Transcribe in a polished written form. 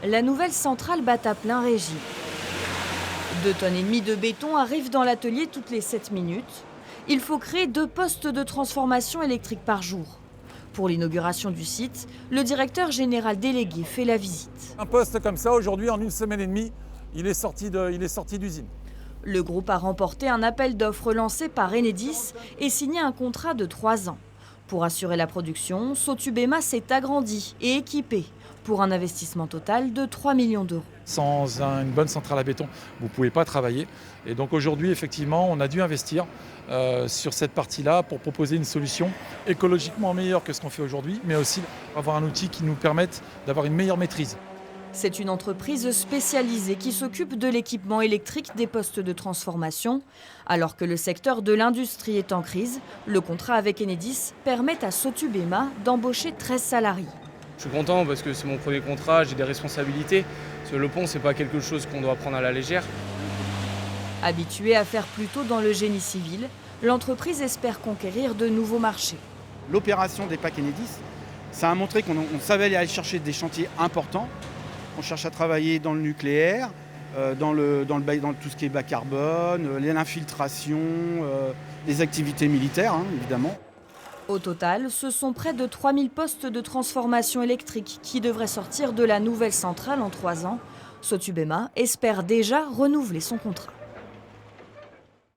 La nouvelle centrale bat à plein régime. 2,5 tonnes de béton arrivent dans l'atelier toutes les 7 minutes. Il faut créer 2 postes de transformation électrique par jour. Pour l'inauguration du site, le directeur général délégué fait la visite. Un poste comme ça, aujourd'hui, en 1 semaine et demie, il est sorti d'usine. Le groupe a remporté un appel d'offres lancé par Enedis et signé un contrat de 3 ans. Pour assurer la production, Sotubema s'est agrandi et équipé pour un investissement total de 3 millions d'euros. Sans une bonne centrale à béton, vous ne pouvez pas travailler. Et donc aujourd'hui, effectivement, on a dû investir sur cette partie-là pour proposer une solution écologiquement meilleure que ce qu'on fait aujourd'hui, mais aussi avoir un outil qui nous permette d'avoir une meilleure maîtrise. C'est une entreprise spécialisée qui s'occupe de l'équipement électrique des postes de transformation. Alors que le secteur de l'industrie est en crise, le contrat avec Enedis permet à Sotubema d'embaucher 13 salariés. Je suis content parce que c'est mon premier contrat, j'ai des responsabilités. Parce que le pont, c'est pas quelque chose qu'on doit prendre à la légère. Habituée à faire plutôt dans le génie civil, l'entreprise espère conquérir de nouveaux marchés. L'opération des packs Enedis, ça a montré qu'on savait aller chercher des chantiers importants. On cherche à travailler dans le nucléaire, dans tout ce qui est bas carbone, l'infiltration, les activités militaires, évidemment. Au total, ce sont près de 3000 postes de transformation électrique qui devraient sortir de la nouvelle centrale en 3 ans. Sotubema espère déjà renouveler son contrat.